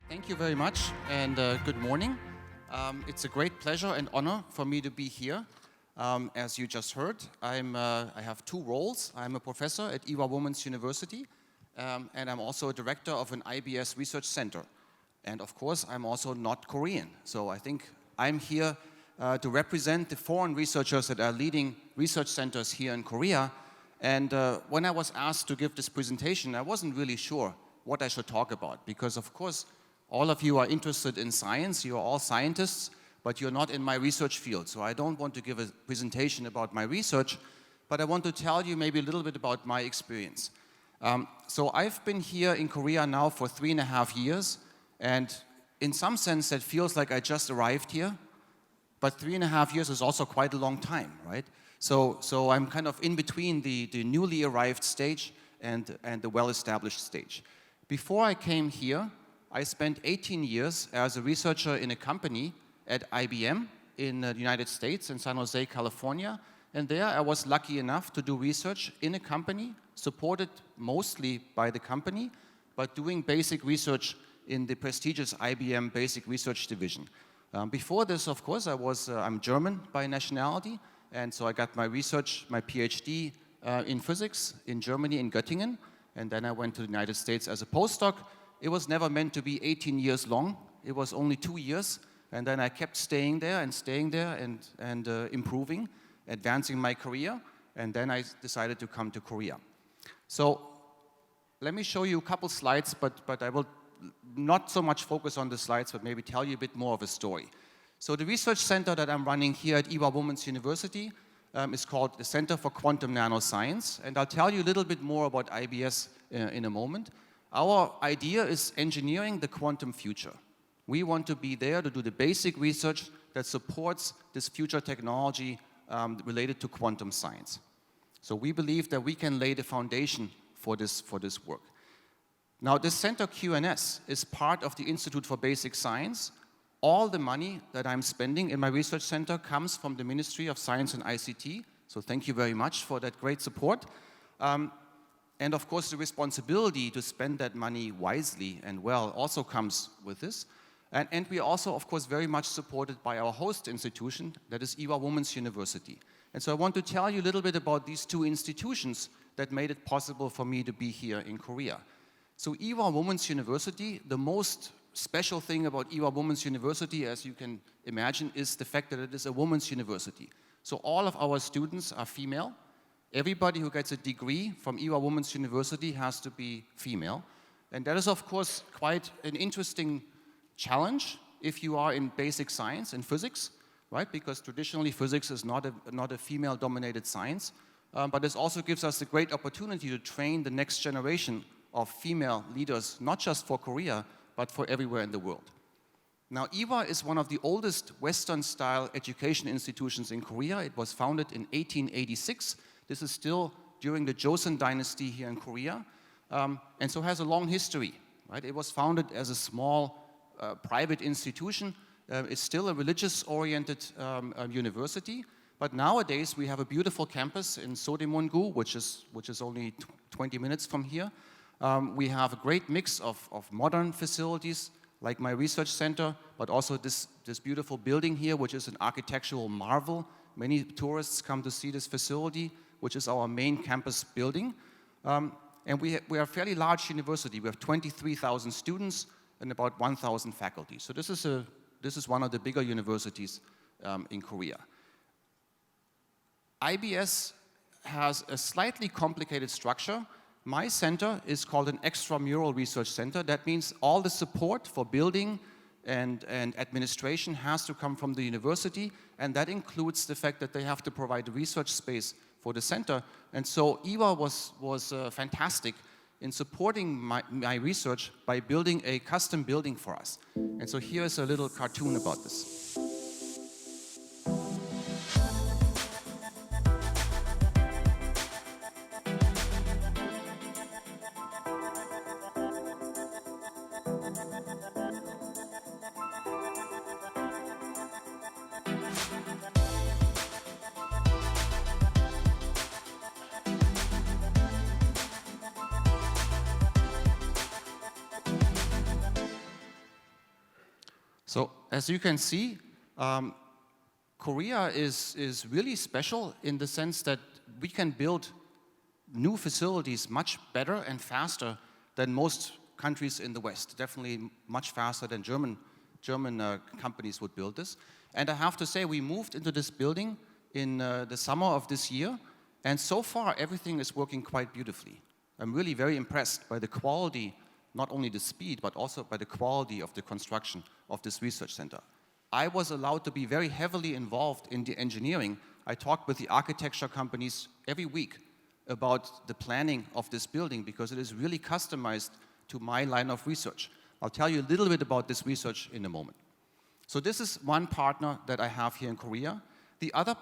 Thank you very much, and good morning. It's a great pleasure and honor for me to be here. As you just heard, I have two roles. I'm a professor at Ewha Women's University, and I'm also a director of an IBS research center. And of course, I'm also not Korean. So I think I'm here to represent the foreign researchers that are leading research centers here in Korea. And when I was asked to give this presentation, I wasn't really sure what I should talk about, because of course, all of you are interested in science, you're all scientists, but you're not in my research field. So I don't want to give a presentation about my research, but I want to tell you maybe a little bit about my experience. So I've been here in Korea now for 3.5 years, and in some sense that feels like I just arrived here, but 3.5 years is also quite a long time, right? So I'm kind of in between the newly arrived stage and the well-established stage. Before I came here, I spent 18 years as a researcher in a company at IBM in the United States, in San Jose, California. And there I was lucky enough to do research in a company, supported mostly by the company, but doing basic research in the prestigious IBM Basic Research Division. Before this, of course, I'm German by nationality, and so I got my research, my PhD in physics in Germany, in Göttingen, and then I went to the United States as a postdoc. It was never meant to be 18 years long. It was only 2 years. And then I kept staying there and improving, advancing my career. And then I decided to come to Korea. So let me show you a couple slides, but I will not so much focus on the slides, but maybe tell you a bit more of a story. So the research center that I'm running here at Ewha Women's University is called the Center for Quantum Nanoscience. And I'll tell you a little bit more about IBS in a moment. Our idea is engineering the quantum future. We want to be there to do the basic research that supports this future technology related to quantum science. So we believe that we can lay the foundation for this work. Now, this Center QNS is part of the Institute for Basic Science. All the money that I'm spending in my research center comes from the Ministry of Science and ICT. So thank you very much for that great support. And of course, the responsibility to spend that money wisely and well also comes with this. And we are also, of course, very much supported by our host institution, that is Ewha Women's University. And so I want to tell you a little bit about these two institutions that made it possible for me to be here in Korea. So Ewha Women's University, the most special thing about Ewha Women's University, as you can imagine, is the fact that it is a women's university. So all of our students are female. Everybody who gets a degree from Ewha Women's University has to be female. And that is, of course, quite an interesting challenge if you are in basic science and physics, right? Because traditionally physics is not a female-dominated science. But this also gives us a great opportunity to train the next generation of female leaders, not just for Korea, but for everywhere in the world. Now, Ewha is one of the oldest Western-style education institutions in Korea. It was founded in 1886. This is still during the Joseon dynasty here in Korea, and so has a long history, right? It was founded as a small private institution. It's still a religious-oriented university, but nowadays we have a beautiful campus in Sodaemun-gu, which is only 20 minutes from here. We have a great mix of modern facilities, like my research center, but also this beautiful building here, which is an architectural marvel. Many tourists come to see this facility, which is our main campus building. And we are a fairly large university. We have 23,000 students and about 1,000 faculty. So this is one of the bigger universities in Korea. IBS has a slightly complicated structure. My center is called an extramural research center. That means all the support for building and administration has to come from the university, and that includes the fact that they have to provide research space for the center. And so Ewha was fantastic in supporting my research by building a custom building for us. And so here's a little cartoon about this. So as you can see, Korea is really special in the sense that we can build new facilities much better and faster than most countries in the West. Definitely much faster than German companies would build this. And I have to say, we moved into this building in the summer of this year, and so far everything is working quite beautifully. I'm really very impressed by the quality, not only the speed, but also by the quality of the construction of this research center. I was allowed to be very heavily involved in the engineering. I talked with the architecture companies every week about the planning of this building because it is really customized to my line of research. I'll tell you a little bit about this research in a moment. So this is one partner that I have here in Korea. The other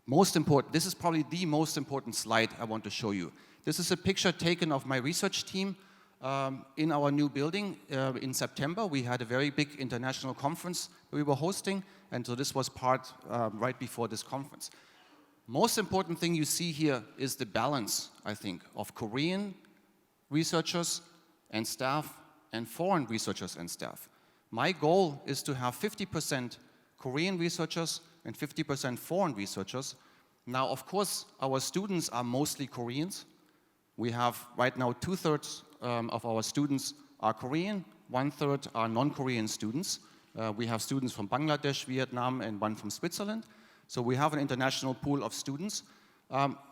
most important, this is probably the most important slide I want to show you. This is a picture taken of my research team in our new building in September. We had a very big international conference we were hosting, and so this was part right before this conference. Most important thing you see here is the balance, I think, of Korean researchers and staff and foreign researchers and staff. My goal is to have 50% Korean researchers and 50% foreign researchers. Now, of course, our students are mostly Koreans. We have right now 2/3 of our students are Korean, 1/3 are non-Korean students. We have students from Bangladesh, Vietnam, and one from Switzerland. So we have an international pool of students.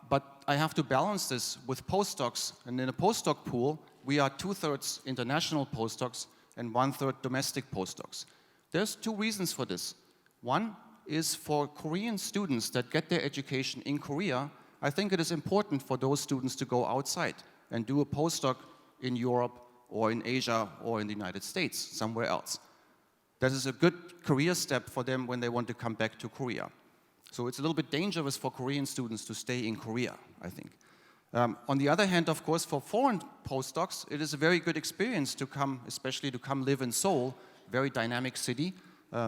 But I have to balance this with postdocs. And in a postdoc pool, we are 2/3 international postdocs and 1/3 domestic postdocs. There's two reasons for this. One is for Korean students that get their education in Korea. I think it is important for those students to go outside and do a postdoc in Europe or in Asia or in the United States, somewhere else. That is a good career step for them when they want to come back to Korea. So it's a little bit dangerous for Korean students to stay in Korea, I think. On the other hand, of course, for foreign postdocs, it is a very good experience to come, especially to come live in Seoul, very dynamic city,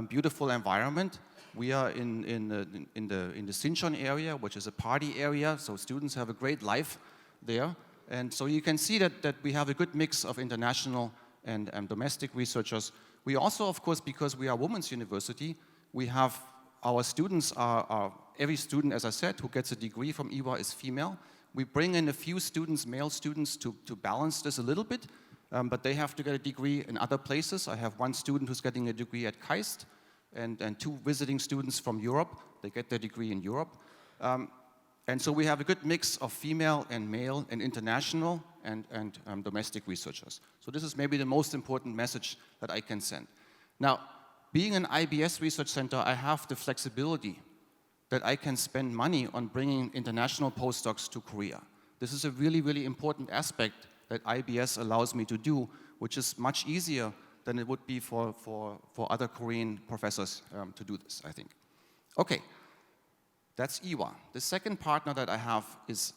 beautiful environment. We are in the Sinchon area, which is a party area, so students have a great life there. And so you can see that we have a good mix of international and domestic researchers. We also, of course, because we are a women's university, we have our students every student, as I said, who gets a degree from Ewha is female. We bring in a few students, male students, to balance this a little bit, but they have to get a degree in other places. I have one student who's getting a degree at KAIST, and 2 visiting students from Europe. They get their degree in Europe. And so we have a good mix of female and male and international and domestic researchers. So this is maybe the most important message that I can send. Now, being an IBS research center, I have the flexibility that I can spend money on bringing international postdocs to Korea. This is a really, really important aspect that IBS allows me to do, which is much easier than it would be for other Korean professors to do this, I think. Okay, that's Ewha. The second partner that I have is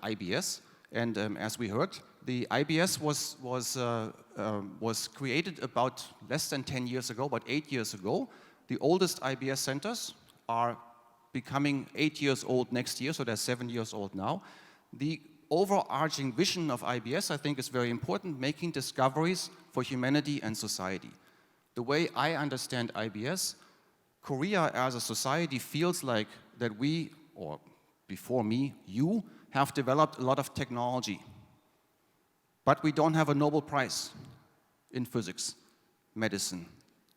IBS, and as we heard, the IBS was created about less than 10 years ago, about 8 years ago. The oldest IBS centers are becoming 8 years old next year, so they're 7 years old now. The overarching vision of IBS, I think, is very important, making discoveries for humanity and society. The way I understand IBS, Korea as a society feels like that we, or before me, you, have developed a lot of technology, but we don't have a Nobel Prize in physics, medicine,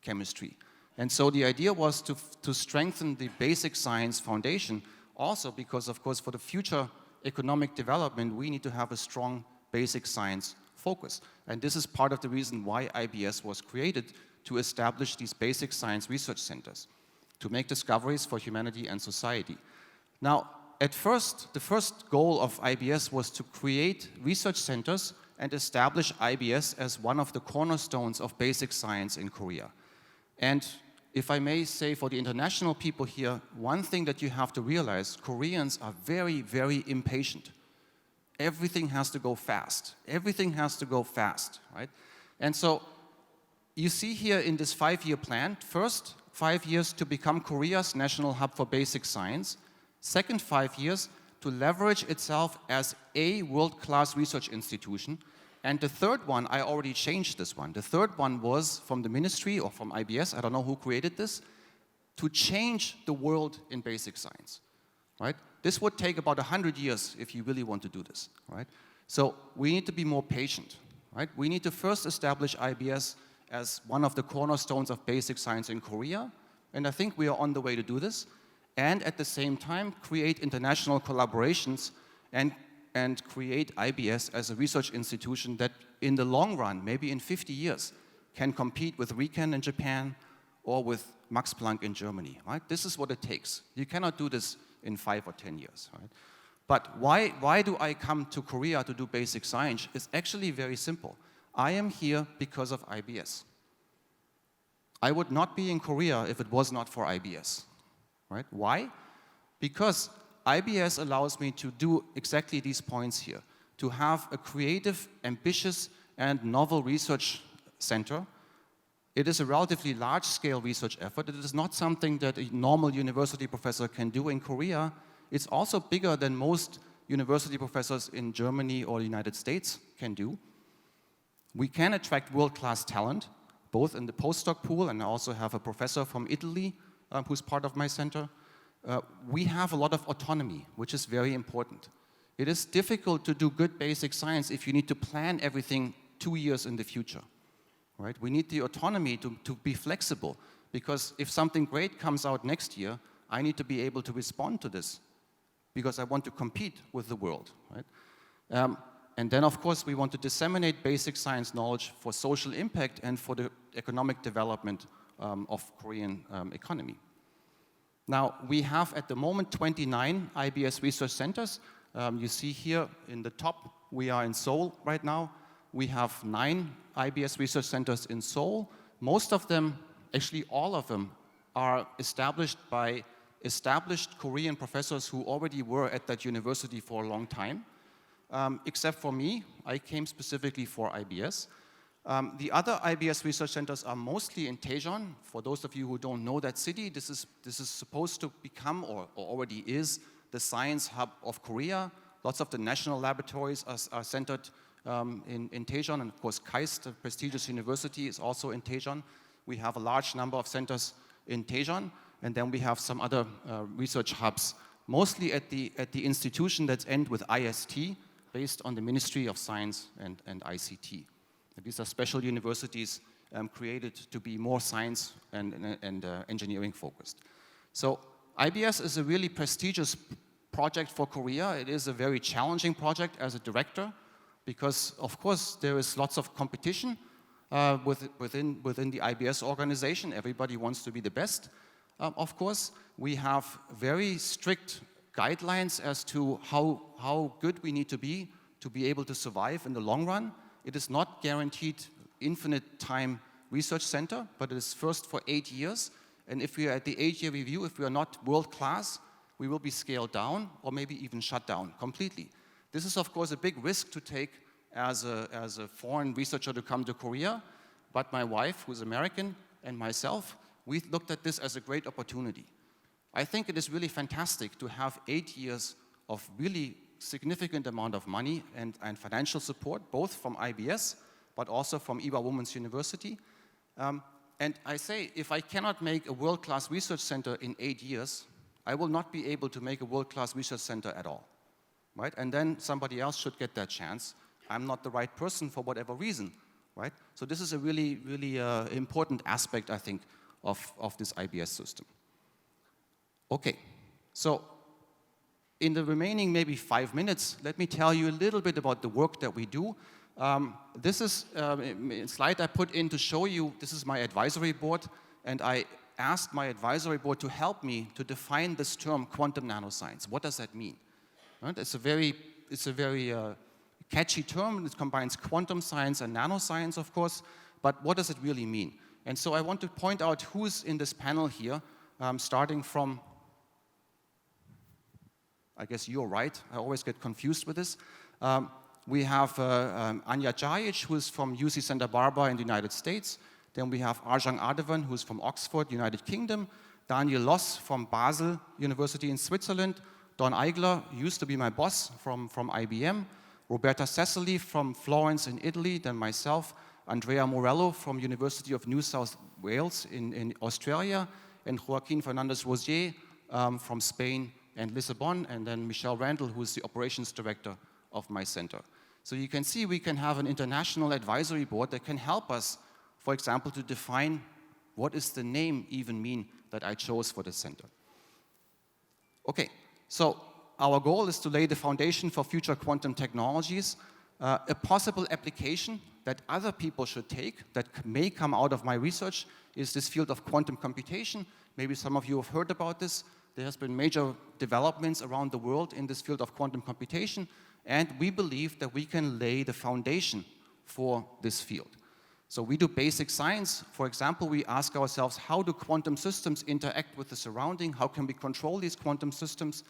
chemistry. And so the idea was to strengthen the basic science foundation, also because, of course, for the future economic development, we need to have a strong basic science focus. And this is part of the reason why IBS was created, to establish these basic science research centers, to make discoveries for humanity and society. Now, at first, the first goal of IBS was to create research centers and establish IBS as one of the cornerstones of basic science in Korea. And if I may say for the international people here, one thing that you have to realize, Koreans are very, very impatient. Everything has to go fast. Everything has to go fast, right? And so you see here in this 5-year plan, first 5 years to become Korea's national hub for basic science, second 5 years to leverage itself as a world-class research institution, And the third one, I already changed this one. The third one was from the ministry or from IBS, I don't know who created this, to change the world in basic science, right? This would take about 100 years if you really want to do this, right? So we need to be more patient, right? We need to first establish IBS as one of the cornerstones of basic science in Korea, and I think we are on the way to do this, and at the same time create international collaborations and create IBS as a research institution that in the long run, maybe in 50 years, can compete with RIKEN in Japan or with Max Planck in Germany, right? This is what it takes. You cannot do this in 5 or 10 years, right? But why do I come to Korea to do basic science? It's actually very simple. I am here because of IBS. I would not be in Korea if it was not for IBS, right? Why? Because IBS allows me to do exactly these points here, to have a creative, ambitious, and novel research center. It is a relatively large-scale research effort. It is not something that a normal university professor can do in Korea. It's also bigger than most university professors in Germany or the United States can do. We can attract world-class talent, both in the postdoc pool, and I also have a professor from Italy who's part of my center. We have a lot of autonomy, which is very important. It is difficult to do good basic science if you need to plan everything 2 years in the future, right? We need the autonomy to be flexible, because if something great comes out next year, I need to be able to respond to this, because I want to compete with the world, right? And then, of course, we want to disseminate basic science knowledge for social impact and for the economic development of Korean economy. Now, we have at the moment 29 IBS research centers. You see here in the top, we are in Seoul right now. We have 9 IBS research centers in Seoul. Most of them, actually all of them, are established by established Korean professors who already were at that university for a long time. Except for me, I came specifically for IBS. The other IBS research centers are mostly in Daejeon. For those of you who don't know that city, this is supposed to become, or already is, the science hub of Korea. Lots of the national laboratories are centered in Daejeon, and of course KAIST, a prestigious university, is also in Daejeon. We have a large number of centers in Daejeon, and then we have some other research hubs, mostly at the institution that's end with IST, based on the Ministry of Science and ICT. These are special universities created to be more science and engineering focused. So IBS is a really prestigious project for Korea. It is a very challenging project as a director, because of course there is lots of competition within the IBS organization. Everybody wants to be the best. Of course, we have very strict guidelines as to how good we need to be able to survive in the long run. It is not guaranteed infinite time research center, but it is first for 8 years. And if we are at the 8-year review, if we are not world class, we will be scaled down or maybe even shut down completely. This is of course a big risk to take as a foreign researcher to come to Korea, but my wife, who's American, and myself, we looked at this as a great opportunity. I think it is really fantastic to have 8 years of really significant amount of money and financial support, both from IBS, but also from Ewha Women's University. And I say, if I cannot make a world-class research center in 8 years, I will not be able to make a world-class research center at all, right? And then somebody else should get that chance. I'm not the right person for whatever reason, right? So this is a really, really important aspect, I think, of this IBS system. Okay, so in the remaining maybe 5 minutes, let me tell you a little bit about the work that we do. This is a slide I put in to show you, this is my advisory board, and I asked my advisory board to help me to define this term quantum nanoscience. What does that mean? Right? It's a very catchy term. It combines quantum science and nanoscience, of course, but what does it really mean? And so I want to point out who's in this panel here, starting from, I guess you're right, I always get confused with this. We have Anja Djajic, who's from UC Santa Barbara in the United States. Then we have Arjang Adevan, who's from Oxford, United Kingdom. Daniel Loss from Basel University in Switzerland. Don Eigler used to be my boss from IBM. Roberta Cecily from Florence in Italy, then myself, Andrea Morello from University of New South Wales in Australia, and Joaquin Fernandez-Rosier from Spain and Lisbon, and then Michelle Randall, who is the operations director of my center. So you can see we can have an international advisory board that can help us, for example, to define what does the name even mean that I chose for the center. Okay, so our goal is to lay the foundation for future quantum technologies. A possible application that other people should take that may come out of my research is this field of quantum computation. Maybe some of you have heard about this. There has been major developments around the world in this field of quantum computation, and we believe that we can lay the foundation for this field. So we do basic science. For example, we ask ourselves, how do quantum systems interact with the surrounding? How can we control these quantum systems?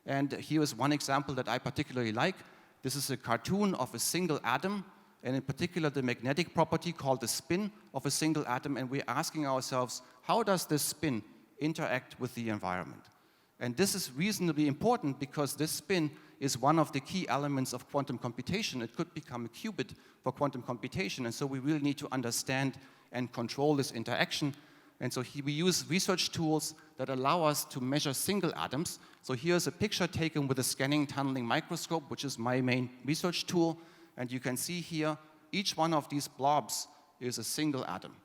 And here is one example that I particularly like. This is a cartoon of a single atom, and in particular the magnetic property called the spin of a single atom, and we're asking ourselves, how does this spin interact with the environment? And this is reasonably important because this spin is one of the key elements of quantum computation. It could become a qubit for quantum computation, and so we really need to understand and control this interaction. And so we use research tools that allow us to measure single atoms. So here's a picture taken with a scanning tunneling microscope, which is my main research tool. And you can see here, each one of these blobs is a single atom.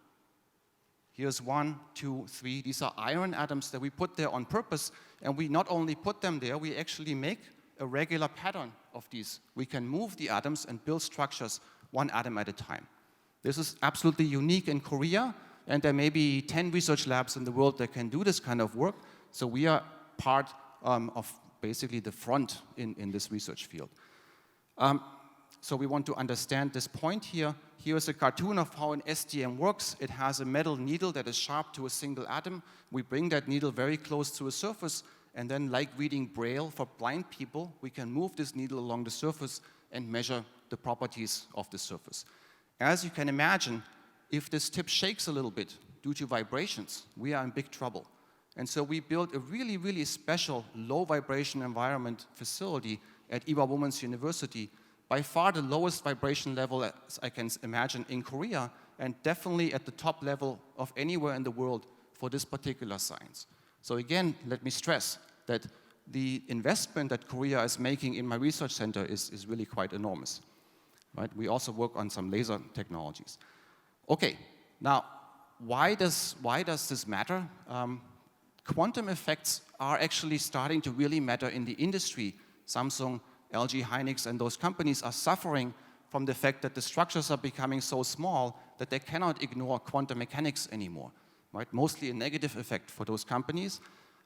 Here's 1, 2, 3. These are iron atoms that we put there on purpose. And we not only put them there, we actually make a regular pattern of these. We can move the atoms and build structures one atom at a time. This is absolutely unique in Korea. And there may be 10 research labs in the world that can do this kind of work. So we are part of basically the front in this research field. So we want to understand this point here. Here is a cartoon of how an STM works. It has a metal needle that is sharp to a single atom. We bring that needle very close to a surface, and then like reading Braille for blind people, we can move this needle along the surface and measure the properties of the surface. As you can imagine, if this tip shakes a little bit due to vibrations, we are in big trouble. And so we built a really, really special low vibration environment facility at Ewha Women's University, by far the lowest vibration level as I can imagine in Korea, and definitely at the top level of anywhere in the world for this particular science. So again, let me stress that the investment that Korea is making in my research center is really quite enormous. Right? We also work on some laser technologies. Okay, now why does this matter? Quantum effects are actually starting to really matter in the industry. Samsung, LG Hynix, and those companies are suffering from the fact that the structures are becoming so small that they cannot ignore quantum mechanics anymore. Right? Mostly a negative effect for those companies.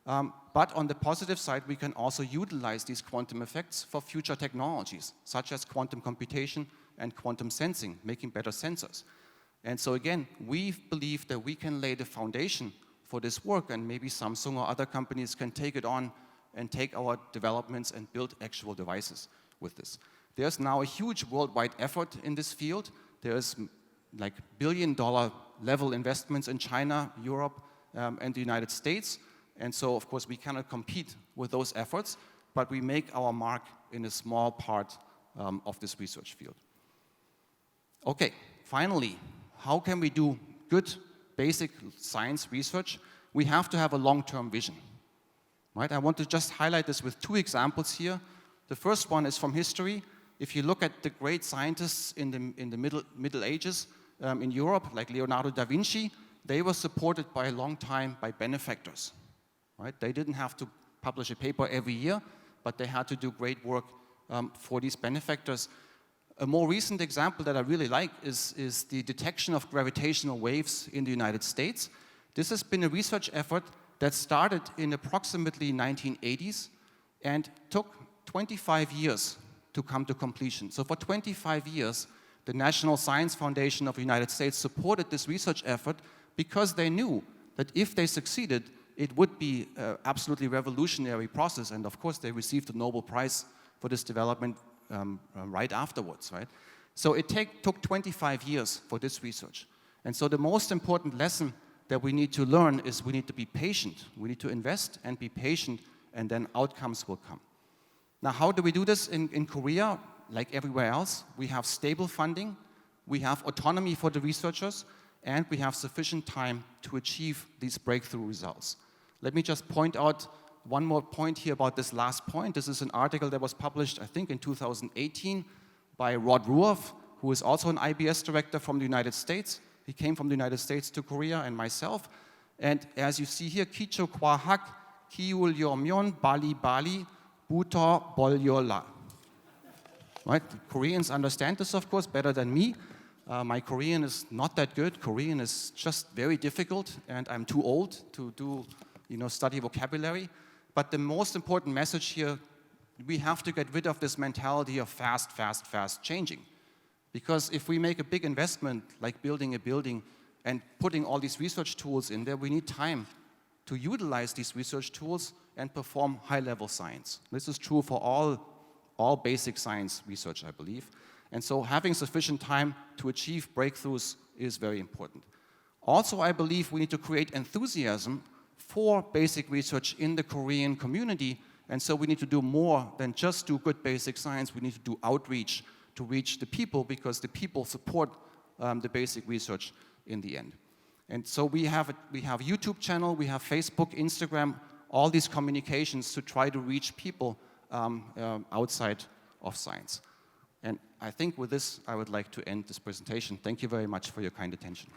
But on the positive side, we can also utilize these quantum effects for future technologies, such as quantum computation and quantum sensing, making better sensors. And so again, we believe that we can lay the foundation for this work, and maybe Samsung or other companies can take it on and take our developments and build actual devices with this. There's now a huge worldwide effort in this field. There's like billion-dollar level investments in China, Europe, and the United States. And so, of course, we cannot compete with those efforts, but we make our mark in a small part of this research field. Okay, finally, how can we do good basic science research? We have to have a long-term vision. Right? I want to just highlight this with 2 examples here. The first one is from history. If you look at the great scientists in the Middle Ages in Europe, like Leonardo da Vinci, they were supported by a long time by benefactors. Right? They didn't have to publish a paper every year, but they had to do great work for these benefactors. A more recent example that I really like is the detection of gravitational waves in the United States. This has been a research effort that started in approximately 1980s and took 25 years to come to completion. So for 25 years, the National Science Foundation of the United States supported this research effort because they knew that if they succeeded, it would be an absolutely revolutionary process. And of course, they received the Nobel Prize for this development right afterwards, right? So it took 25 years for this research. And so the most important lesson that we need to learn is we need to be patient. We need to invest and be patient, and then outcomes will come. Now, how do we do this in Korea? like everywhere else, we have stable funding, we have autonomy for the researchers, and we have sufficient time to achieve these breakthrough results. Let me just point out one more point here about this last point. This is an article that was published, I think, in 2018 by Rod Ruoff, who is also an IBS director from the United States. He came from the United States to Korea, and myself. And as you see here, Kicho Kwa Hak, Kiul Yomyon, Bali Bali, Buto Bolyola. Right? Koreans understand this, of course, better than me. My Korean is not that good. Korean is just very difficult, and I'm too old to do, study vocabulary. But the most important message here, we have to get rid of this mentality of fast, fast, fast changing. Because if we make a big investment, like building a building and putting all these research tools in there, we need time to utilize these research tools and perform high-level science. This is true for all basic science research, I believe. And so having sufficient time to achieve breakthroughs is very important. Also, I believe we need to create enthusiasm for basic research in the Korean community, and so we need to do more than just do good basic science. We need to do outreach to reach the people, because the people support the basic research in the end. And so we have YouTube channel, we have Facebook, Instagram, all these communications to try to reach people outside of science. And I think with this, I would like to end this presentation. Thank you very much for your kind attention.